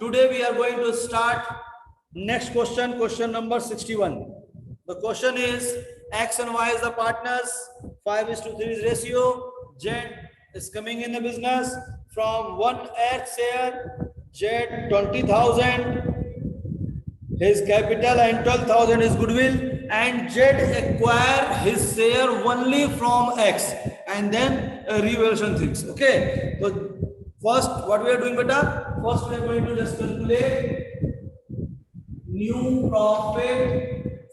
Today we are going to start next question, question number 61. The question is X and Y is the partners, 5:3 is ratio, Z is coming in the business from 1X share, Z 20,000, his capital and 12,000 is goodwill, and Z acquire his share only from X and then revaluation things. Okay, so first what we are doing, beta? First we are going to just calculate new profit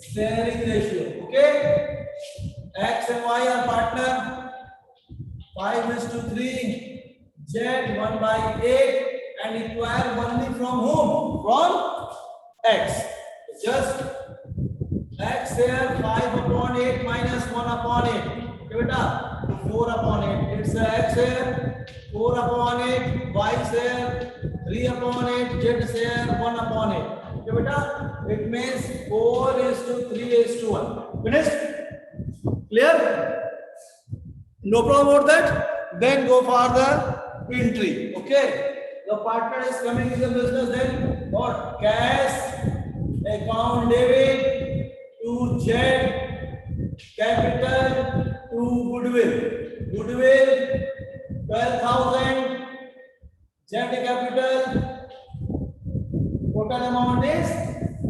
sharing ratio. Okay, X and Y are partner, 5:3, Z 1/8, and acquire only from whom? From X. Just X share 5/8 minus 1/8. Okay, beta, 4/8. It's the X share 4/8, Y share 3/8, Z share 1/8. Okay, beta, it means 4:3:1. Finished? Clear? No problem about that. Then go for the entry. Okay. The partner is coming in the business. Then what? Cash account debit to Z, capital to goodwill. Goodwill 12,000. Z capital. Total amount is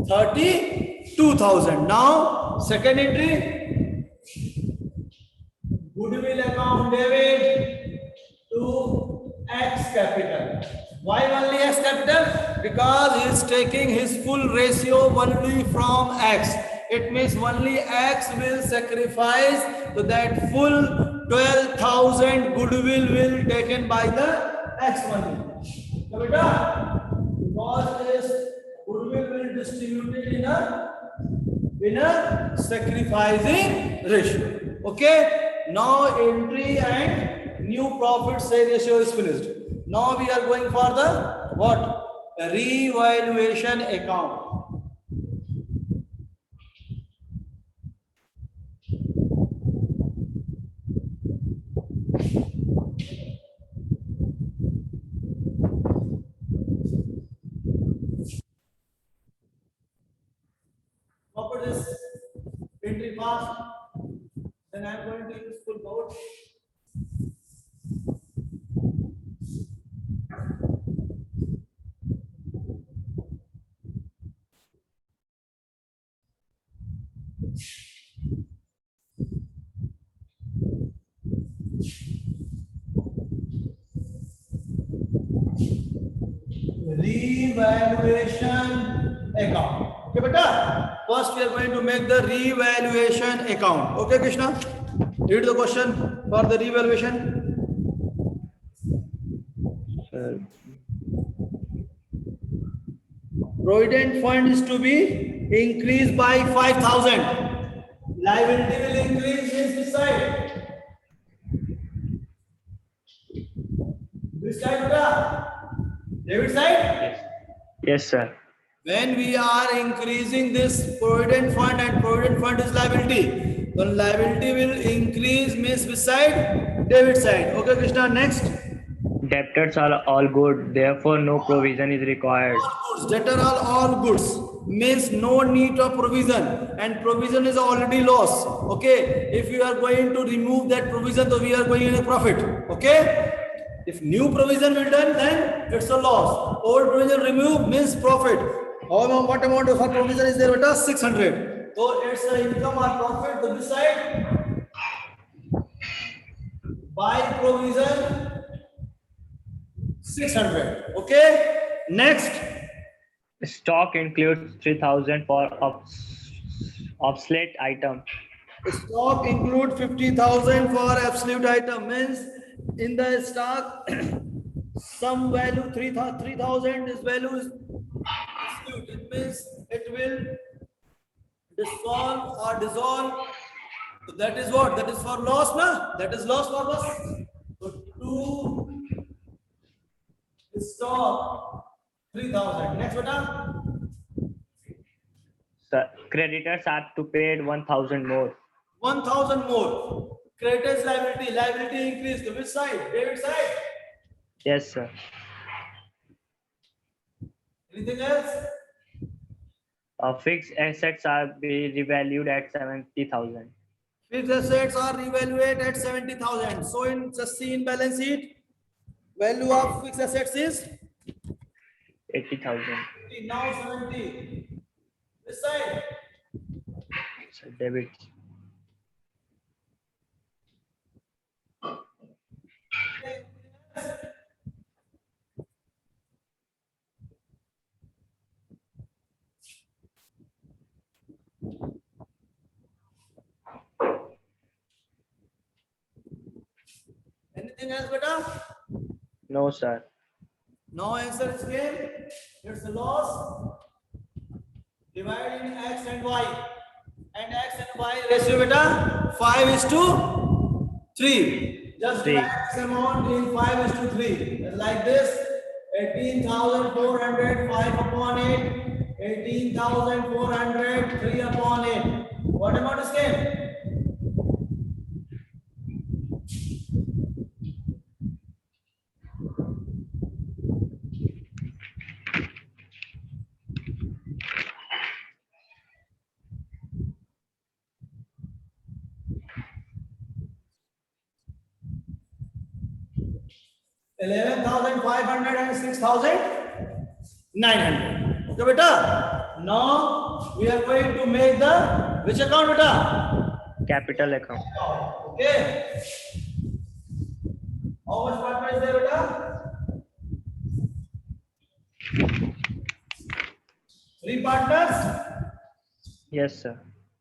32,000. Now second entry. Goodwill account debit to X capital. Why only X capital? Because he is taking his full ratio only from X. It means only X will sacrifice, so that full 12,000 goodwill will taken by the X money. So beta, because this goodwill will distributed in a sacrificing ratio. Okay. Now entry and new profit share ratio is finished. Now we are going for the what? Revaluation account. Copy this entry fast. Then I am going to use full board. Revaluation account. Okay, beta. First, we are going to make the revaluation account. Okay, Krishna. Read the question for the revaluation. Provident fund is to be increased by 5,000. Liability will increase this side. Which side, beta? Debit side? Yes, sir. When we are increasing this provident fund and provident fund is liability, the liability will increase means which side? Debit side. Okay, Krishna, next. Debtors are all good, therefore no provision is required. All goods. Debtor are all goods means no need of provision, and provision is already loss. Okay, if you are going to remove that provision, so we are going in a profit. Okay. If new provision will done, then it's a loss. Old provision removed means profit. However, what amount of provision is there? Beta? 600. So it's the income or profit to this side. By provision 600. Okay. Next. Stock includes 3,000 for obsolete item. Stock include 50,000 for absolute item, means in the stock some value 3,000 is value is absolute. It means it will dissolve. So that is what? That is for loss, na? That is loss for loss. So to stock 3,000. Next, beta. Sir, creditors are to pay 1,000 more. 1,000 more. Creditors liability increased. To which side? Debit side. Yes, sir. Anything else? Fixed assets are be revalued at 70,000. Fixed assets are revalued at 70,000. So just see in balance sheet, value of fixed assets is 80,000. now 70. This side. So debit. Anything else, beta? No, sir. No answer is came. It's a loss. Divide in x and y. And x and y ratio, beta, 5:3. Just Three. divide this amount in 5:3. Like this, 18,400, 5 upon 8. 18,400, 3 upon 8. What amount is came? 11,500 and 6,900. Okay, beta. Now we are going to make the which account, beta? Capital account. Okay. How much partner is there, beta? 3 partners. Yes, sir.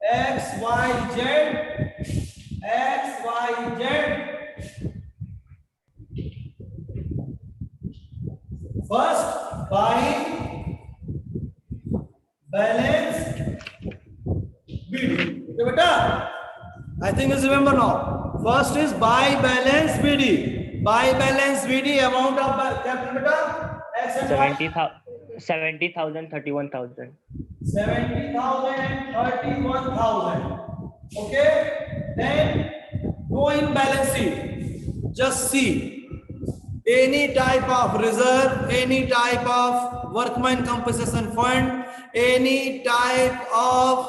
X, Y, Z. X, Y, Z. First, buying balance BD. Okay, beta? I think you remember now. First is buy balance BD. Buy balance BD amount of capital, beta. X and Y. 70,000, 31,000. 70,000 and 31,000. Okay. Then go in balance sheet. Just see. Any type of reserve, any type of workman compensation fund, any type of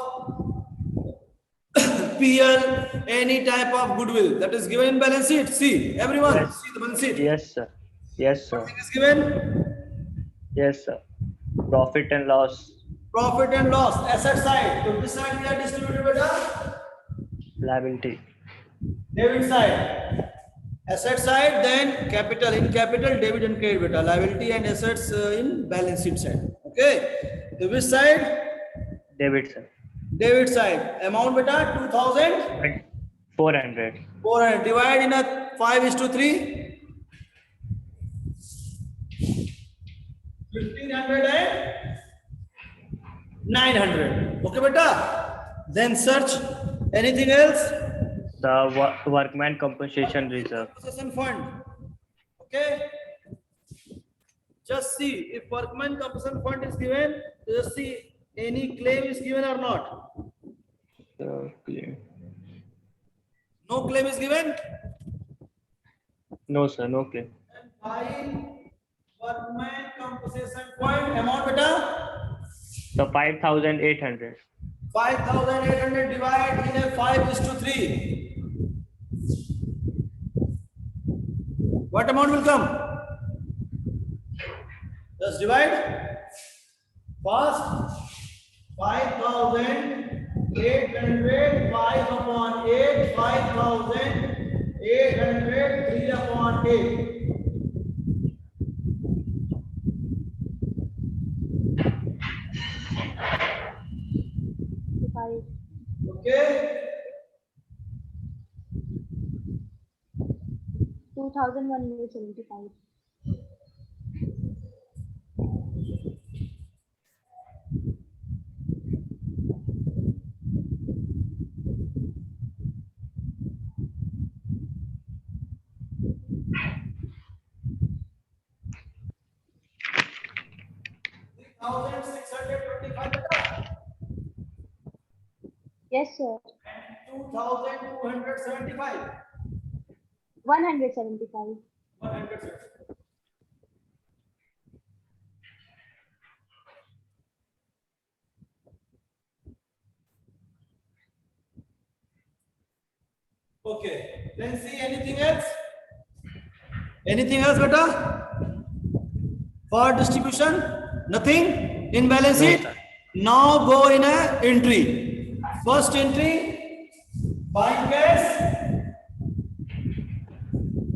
PL, any type of goodwill that is given in balance sheet. See, everyone, Yes. see the balance sheet. Yes, sir. Yes, sir. Everything is given. Yes, sir. Profit and loss. Profit and loss, asset side. To this side we are distributed, beta. Liability. Debit side. Asset side, then capital. In capital, debit and credit, beta. Liability and assets in balance sheet side. Okay. To which side? Debit, sir. Debit side. Amount, beta, 2,000. 400. 400. Divide in a 5:3. 1,500 and 900. Okay, beta. Then search. Anything else? The workman compensation reserve. Compensation fund. Okay. Just see if workman compensation fund is given. Just see any claim is given or not. Okay. No claim is given. No, sir. No claim. And buying workman compensation fund amount, beta. So 5,800. 5,800 divide in a 5:3. What amount will come? Just divide. First, 5,800, 5 upon 8, 5,800, 3 upon 8. Okay. 2,175. Yes, sir. 2,275. 175. 175. Anything else, beta? For distribution, nothing in balance No, sheet. sir. Now go in a entry. First entry, buying cash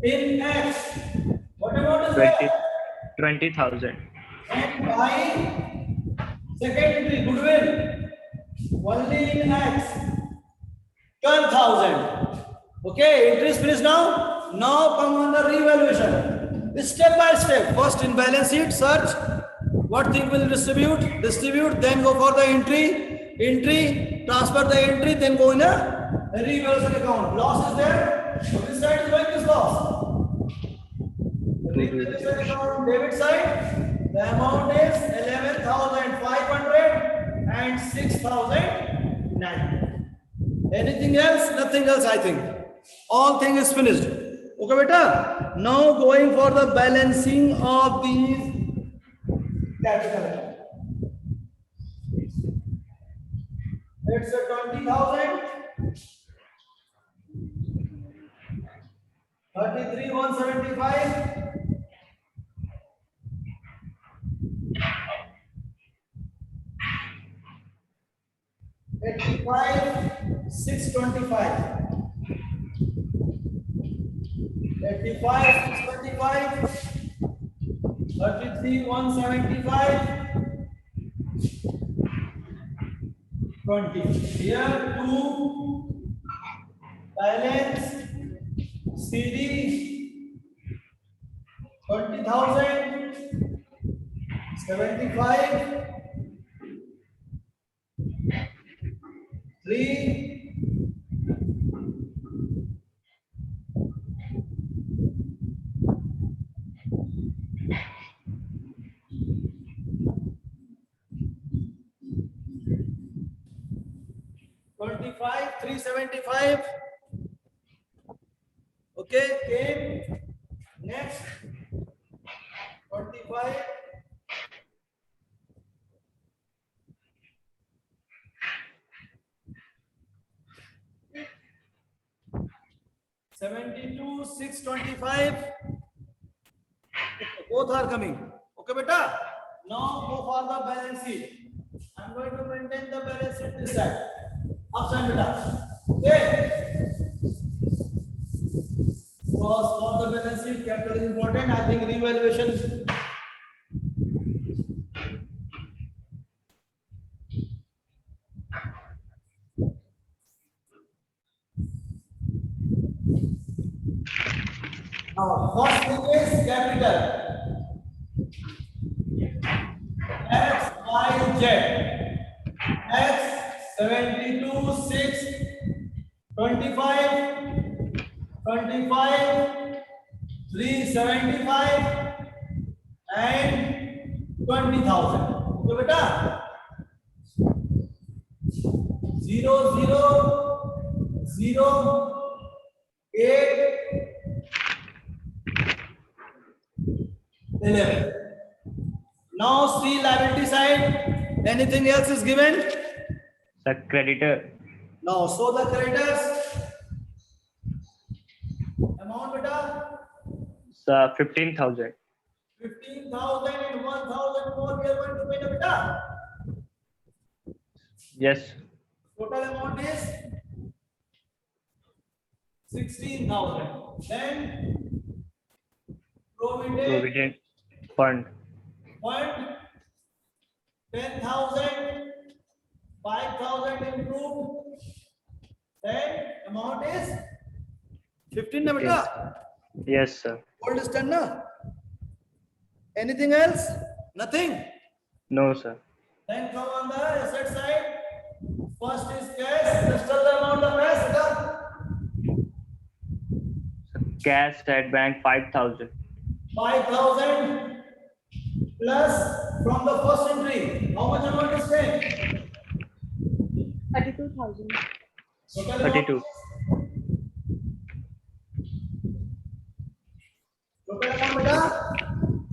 in X. What amount is 20 there? 20,000. And buying second entry, goodwill, only in X, 12,000. Okay, entry is finished now. Now come on the revaluation. Step by step. First in balance sheet, search what thing will distribute, then go for the entry, transfer the entry, then go in a revaluation account. Loss is there. So this side is going this loss. Revaluation account debit side, the amount is 11,500 and 6,009. Anything else? Nothing else, I think. All thing is finished. Okay, beta. Now going for the balancing of these capital account. Let's say 20,000. 33,175. 85,625. 85,625. 33,175. 20. Here to balance CD 20,000. 75. 3. 25, 375. Okay, came. Next. 25. 72, 625. Both are coming. Okay, beta. Now go for the balance sheet. I'm going to maintain the balance sheet this side. Upside beta. Okay. Because for the balance sheet, capital is important. I think revaluation. Now, first thing is capital. X, Y, Z. X 72, 6, 25, 25, 375, and 20,000. Okay, beta. 0, 0, 0, 8, 11. Now see liability side. Anything else is given? The creditor. Now show the creditors. Amount beta. 15,000. 15,000 and 1,000 more we are going to pay the beta. Yes. Total amount is 16,000. Then provident Provident fund. fund 10,000, 5,000 improved. Then amount is 15 na beta. Yes, sir. Old is done na. Anything else? Nothing. No, sir. Then come on the asset side. First is cash. Just tell the amount of cash. Beta. Cash at bank 5,000. 5,000 plus from the first entry. How much amount is there? 32,000. Total amount 32. is- Total amount beta?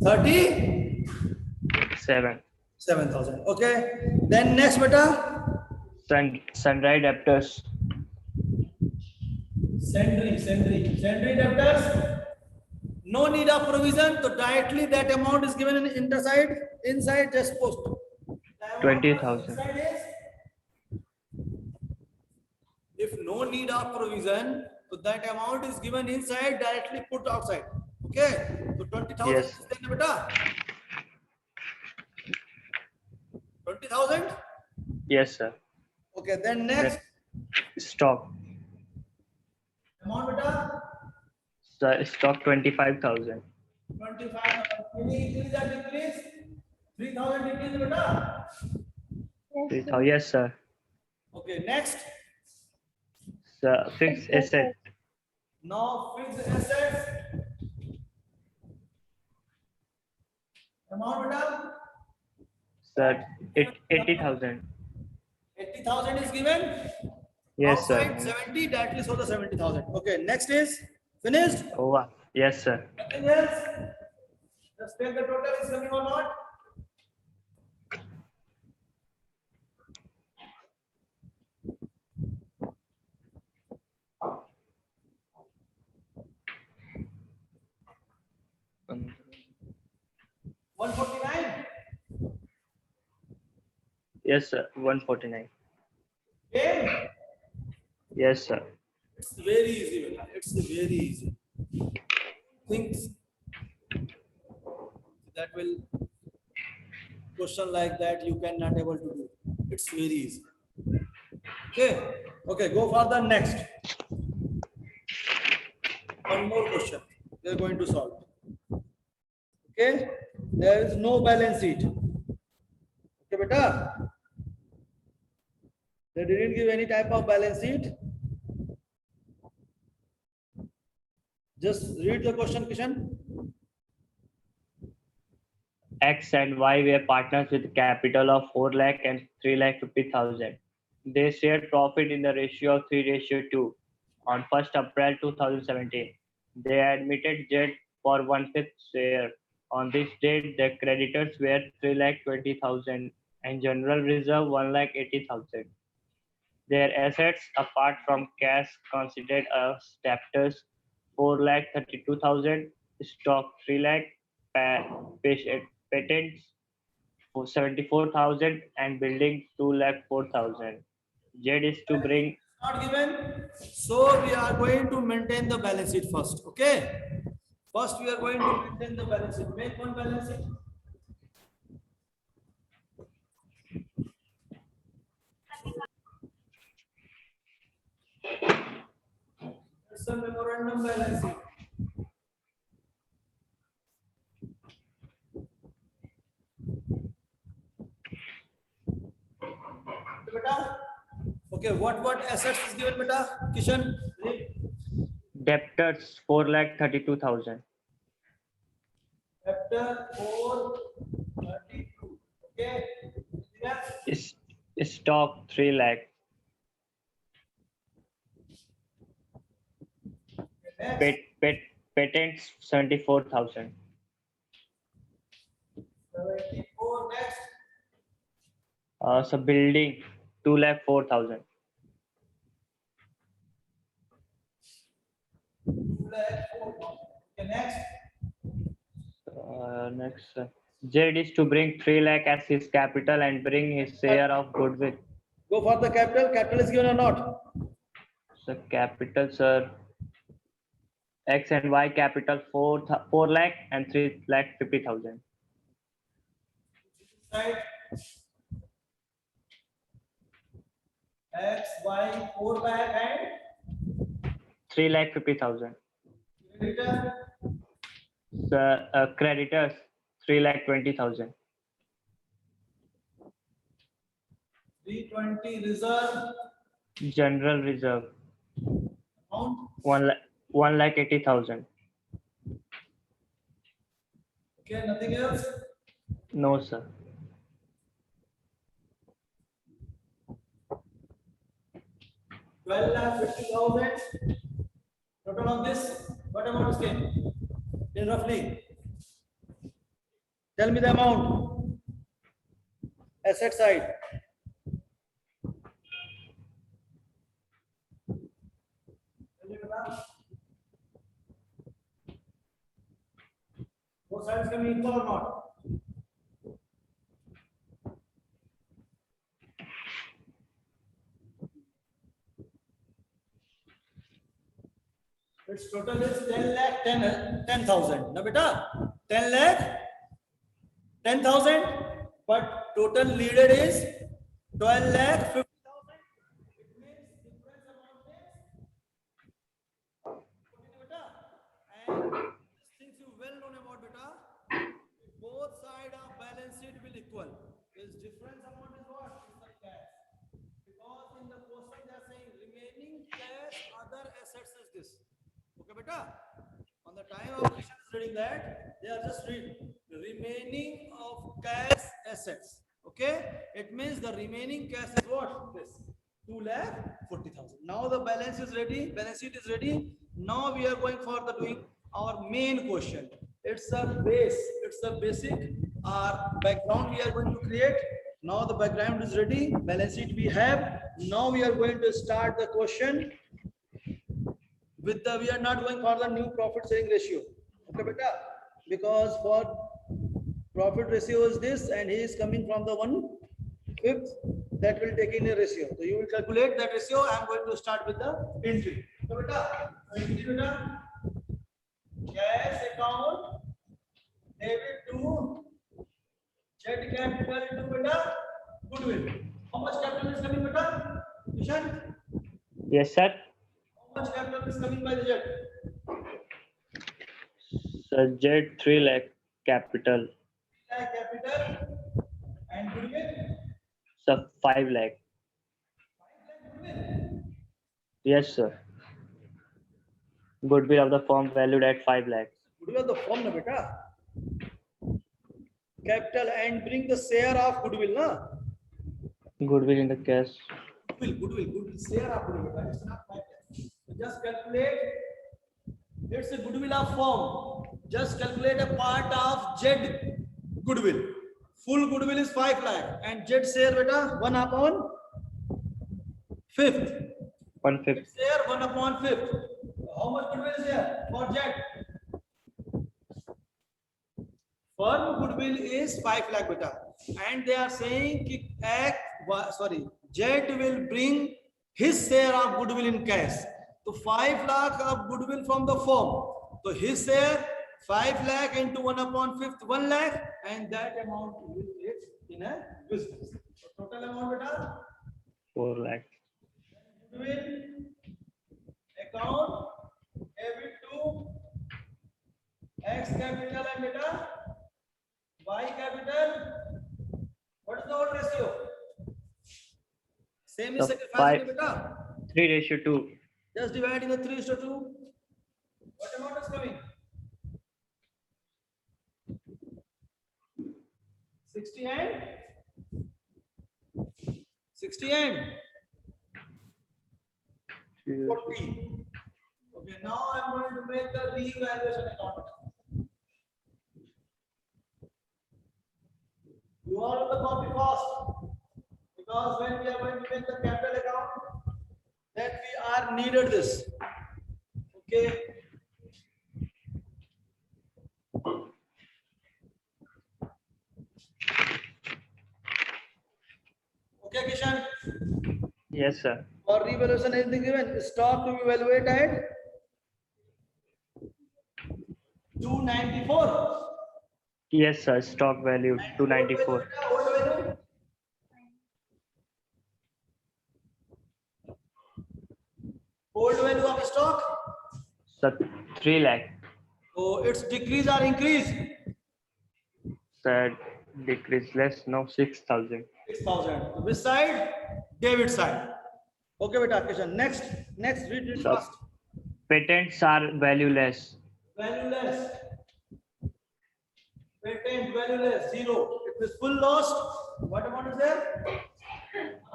37,000. Okay. Then next beta? Sundry debtors. Sundry debtors No need of provision, so directly that amount is given in inside just post. The amount 20,000. inside is, if no need of provision, so that amount is given inside, directly put outside. Okay, so 20,000 Yes. is there, beta. 20,000. Yes, sir. Okay, then next Stock. amount, beta. Stock 25,000. 25. Any increase or decrease? 3,000 decrease, beta. Yes, 3,000. sir. Yes, sir. Okay, next. Sir, fixed Fixed asset. asset. Now fixed assets. Amount, beta. Sir, 80,000. 80,000 is given. Yes, Outside sir. 70, directly show the 70,000. Okay, next is finished. Over. Yes, sir. Nothing else. Just take the total is coming or not. Um, 149. Yes, sir. 149. Okay. Yes, sir. It's very easy, beta. It's very easy. Things that will question like that you cannot able to do. It's very easy. Okay. Okay, go for the next. One more question. We are going to solve. Okay. There is no balance sheet. Okay, beta. They didn't give any type of balance sheet. Just read the question, Kishan. X and Y were partners with capital of 4 lakh and 3 lakh 50,000. They shared profit in the ratio of 3:2. On 1st April 2017, they admitted jet for 1/5 share. On this date, the creditors were 3 lakh 20,000 and general reserve 1 lakh 80,000. Their assets, apart from cash, considered as debtors 4 lakh 32,000, stock 3 lakh, patents for 74,000, and building 2 lakh 4,000. Jet is to bring. Not given. So we are going to maintain the balance sheet first. Okay. First, we are going to maintain the balance sheet. Make one balance sheet. It's a memorandum balance sheet. Beta. Okay, what assets is given, beta? Kishan, read. Debtors 4 lakh 32,000. Chapter 432. Okay. Yes. Stock 3 lakh. Next. Patents 74,000. 74. Next. So building 2 lakh 4,000. 2 lakh 4. Okay. Next. Next, Jed is to bring 3 lakh as his capital and bring his share of goodwill. Go for the capital. Capital is given or not? So capital, sir. X and Y capital 4 lakh and 3 lakh 50,000. Right. X, Y, 4 lakh and 3 lakh 50,000. return. Creditors 3 lakh 20,000. 320 reserve. General reserve Amount. 1 lakh 80,000. Okay. Nothing else. No, sir. 12 lakh 50,000. Total of this. What amount is came? In roughly. Tell me the amount. Asset side. Tell me, madam. Both sides coming equal or not? Its total is 10 lakh 10,000. Now, beta, 10 lakh 10,000, but total needed is 12 lakh 50,000. It means difference amount is 14, beta. And these things you well known about, beta. Both side of balance sheet will equal. Its difference amount is what? Is the cash. Because in the question they are saying remaining cash other assets is this. Okay, beta. On the time of question is reading that, they are just reading remaining of cash assets. Okay, it means the remaining cash is what? This 2,40,000. Now the balance is ready, balance sheet is ready. Now we are going for the doing our main question. It's a base, it's a basic background we are going to create. Now the background is ready, balance sheet we have. Now we are going to start the question with the, we are not going for the new profit sharing ratio. Okay, beta, because for profit ratio is this and he is coming from the 1/5 that will take in a ratio. So you will calculate that ratio. I am going to start with the entry. So beta, entry beta, cash account debit to Z capital into beta goodwill. How much capital is coming, beta? Kishan? Yes, sir. How much capital is coming by the Z? Subject 3 lakh capital. 3 lakh capital and goodwill? Sub 5 lakh. 5 lakh goodwill. Yes, sir. Goodwill of the firm valued at 5 lakh. Goodwill of the firm, na beta. Capital and bring the share of goodwill, na? Goodwill in the cash. Goodwill, share of goodwill, beta. It's not 5 lakh. So just calculate. It's a goodwill of firm. Just calculate a part of Z goodwill. Full goodwill is 5 lakh and Z share, beta, 1/5. 1/5. Share 1/5. How much goodwill is there for Z? Firm goodwill is 5 lakh, beta, and they are saying Z will bring his share of goodwill in cash. So 5 lakh of goodwill from the firm. So his share 5 lakh into 1/5, 1 lakh, and that amount will get in a business. So total amount, beta, 4 lakh. goodwill account debit to X capital and beta Y capital. What is the old ratio? Same is The sacrificing, five- beta. 3:2. Just divide in the 3:2. What amount is coming? 60 and 60 and 40. Okay, now I'm going to make the revaluation account. You all of the copy fast, because when we are going to make the capital account, then we are needed this. Okay. Okay, Kishan. Yes, sir. For revaluation, anything given? Stock to be evaluated at 294. Yes, sir. Stock value 294. Old value? Old value of stock? Sir, 3 lakh. So its decrease or increase? Sir, decrease less. No, 6,000. 6,000. So which side? David side. Okay, beta, Kishan. Next, read it Sir. fast. Patents are valueless. Valueless. Patent valueless, 0. It is full loss. What amount is there?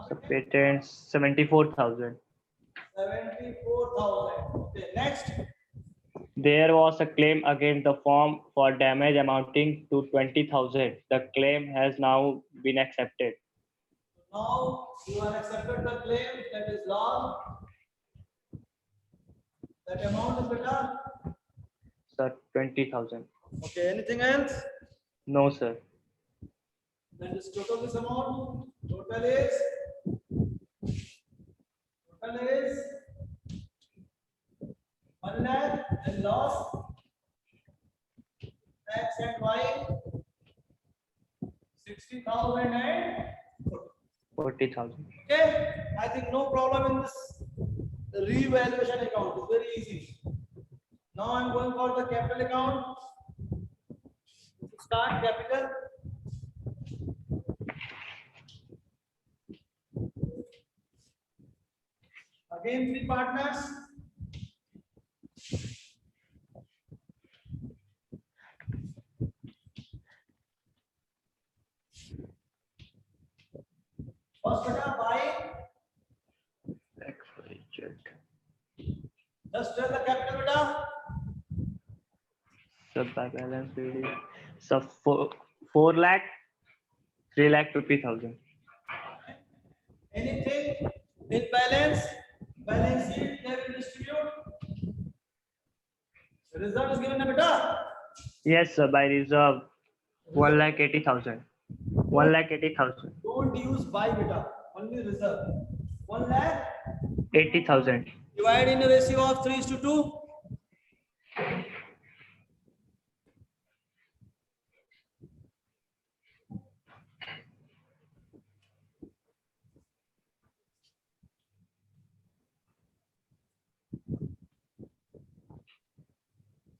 So patents 74,000. 74,000. Okay, next. There was a claim against the firm for damage amounting to 20,000. The claim has now been accepted. Now you have accepted the claim, that is law. That amount is better. Sir, 20,000. Okay, anything else? No, sir. Then just total this amount. Total is 1 lakh and loss X and Y 60,000 and 40,000. okay. I think no problem in this revaluation account. It's very easy. Now I'm going for the capital account. Start capital. Again, 3 partners. First beta buy. Just tell the capital beta. Sub by balance reading. So 4 lakh, 3,50,000. Anything in balance sheet they will distribute. The result is given na beta. Yes, sir. By reserve 1,80,000. 1,80,000. Don't use buy beta. Only reserve. 1 lakh 80,000. divide in a ratio of 3:2.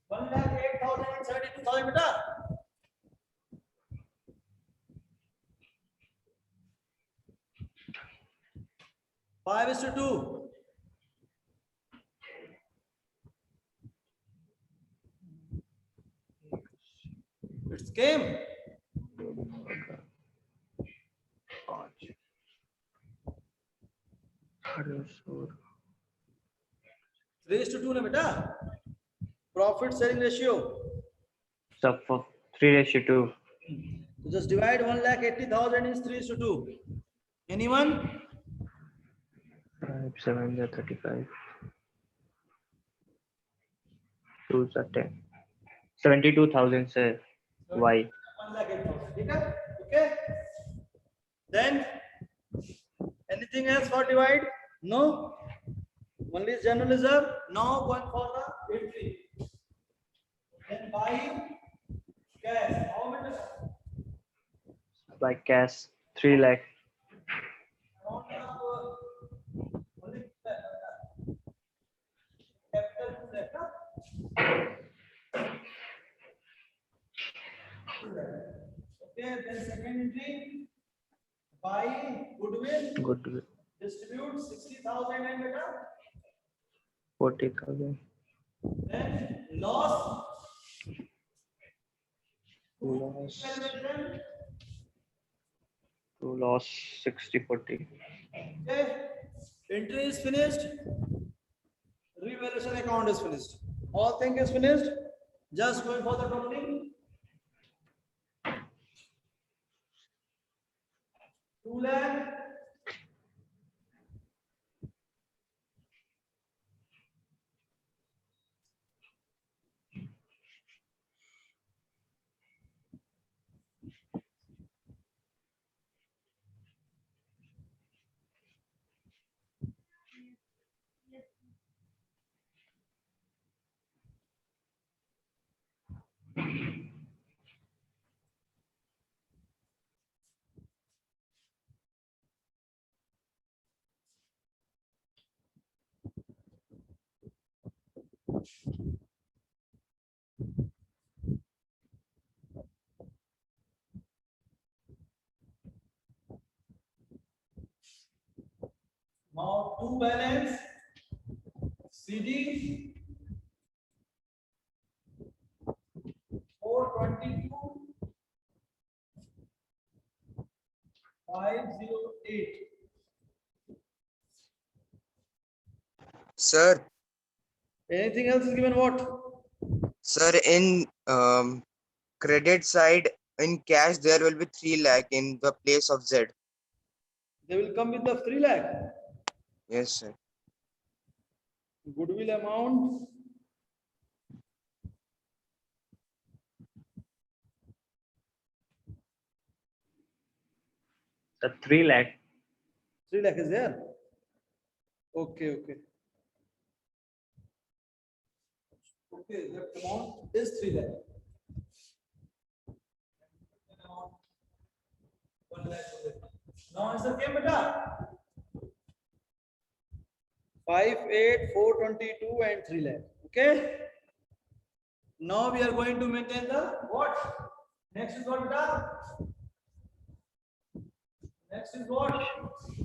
One lakh 8,000 and 72,000 beta. Five is to 2. It's game. 3:2 na beta. Profit sharing ratio. So for 3:2. So just divide 1,80,000 is 3:2. Anyone? 5, 7, 35. 2 are 10. 72,000, sir. Why? 1,08,000. Okay. Then anything else for divide? No. Only general reserve. Now going for the entry. Then buy cash. How much? By cash 3 lakh. Amount of only capital left. Okay. Then second entry. Buy goodwill. Goodwill Distribute 60,000 and beta. 40,000. Then loss. Loss. Valuation. To loss 60/40. Okay. Entry is finished. Revaluation account is finished. All thing is finished. Just going for the totaling. 2 lakh. Now two balance CD 422 508. Sir, Anything else is given what? sir, in credit side, in cash, there will be 3 lakh in the place of Z. They will come with the 3 lakh. Yes, sir. Goodwill amount The 3 lakh. 3 lakh is there. Okay, okay. Okay, that amount is 3 lakh. Amount 1 lakh. Now answer came beta. 5, 8, 4, 22 and 3 lakh. Okay. Now we are going to maintain the what? Next is what beta? Next is what?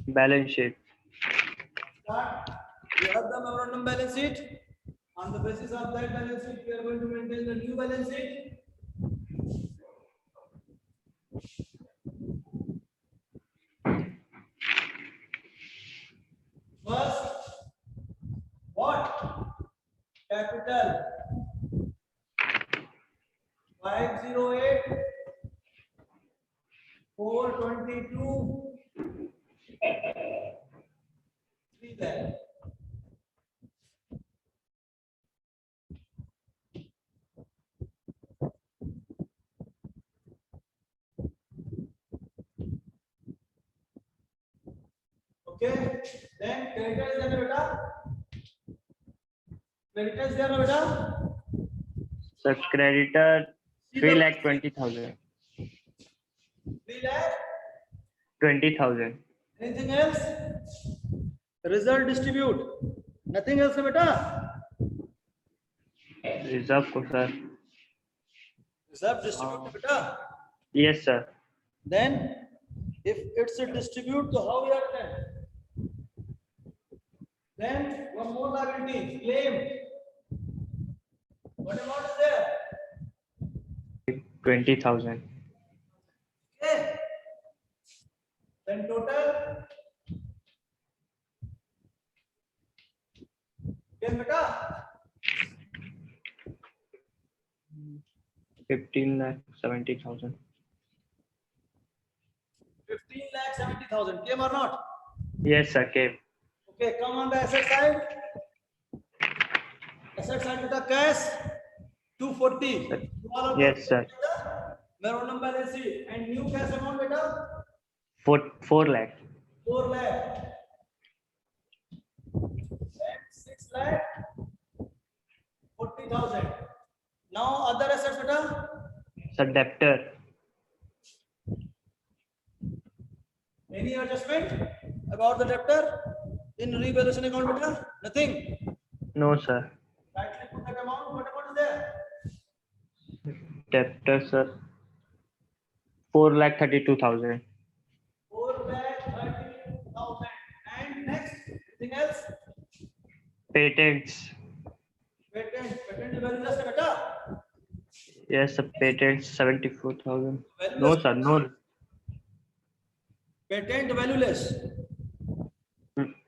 Balance sheet. Start. We have the memorandum balance sheet. On the basis of that balance sheet, we are going to maintain the new balance sheet. First, what? Capital 508 422 3 lakh. Okay, then creditor is there beta. Creditor is there beta. So creditor 3 lakh 20,000. 3 lakh. 20,000. Anything else? Result distribute. Nothing else beta. Reserve ko sir. Reserve distribute beta. Yes sir. Then if it's a distribute, so how we are done? Then one more liability, claim. What amount is there? 20,000. Okay. Then total. Yes, beta. 15 lakh 70,000. 15 lakh 70,000. Came or not? Yes sir. Came. Okay, come on the asset side. Asset side beta cash 240. Yes sir. Memorandum balance sheet and new cash amount beta 4 lakh. 4 lakh. And 6 lakh 40,000. Now other assets beta. Sir debtor. Any adjustment about the debtor in revaluation account beta? Nothing. No sir. Rightly put that amount. What amount is there? Debtor sir 4 lakh 32,000. 4 lakh 30,000. And next, anything else? Patents. Patent value just beta. Yes sir. Patents 74,000. Valueless. No sir. No. Patent valueless.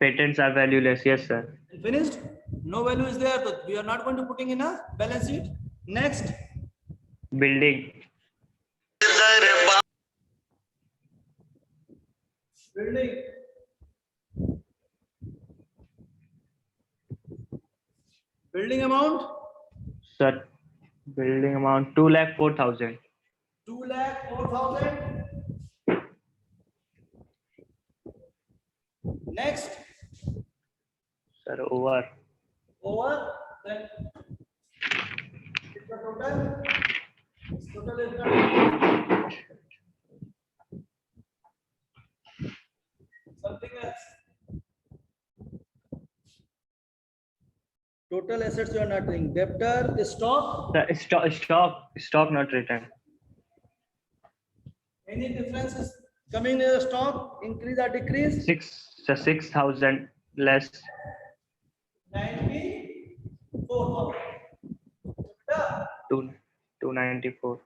Patents are valueless. Yes sir. Finished? No value is there, so we are not going to putting in a balance sheet. Next, Building. building. Building amount Sir. Building amount 2 lakh 4,000. 2 lakh 4,000. Next, Sir over. then the total. Total is not something else. Total assets you are not doing. Debtor, stock. Sir, stock not returned. Any differences coming in the stock? Increase or decrease? 6,000 less. 94,000. 294.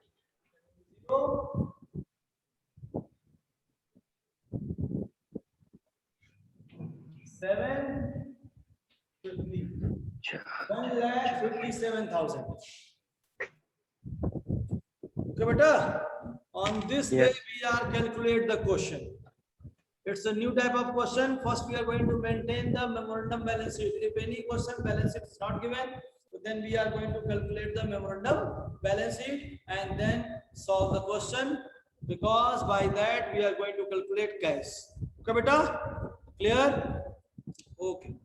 Zero. 750. 1,57,000. Okay, beta. On this way Yes. we are calculate the question. It's a new type of question. First, we are going to maintain the memorandum balance sheet. If any question balance sheet is not given, then we are going to calculate the memorandum balance sheet and then solve the question. because by that we are going to calculate cash. Okay, beta? Clear? Okay.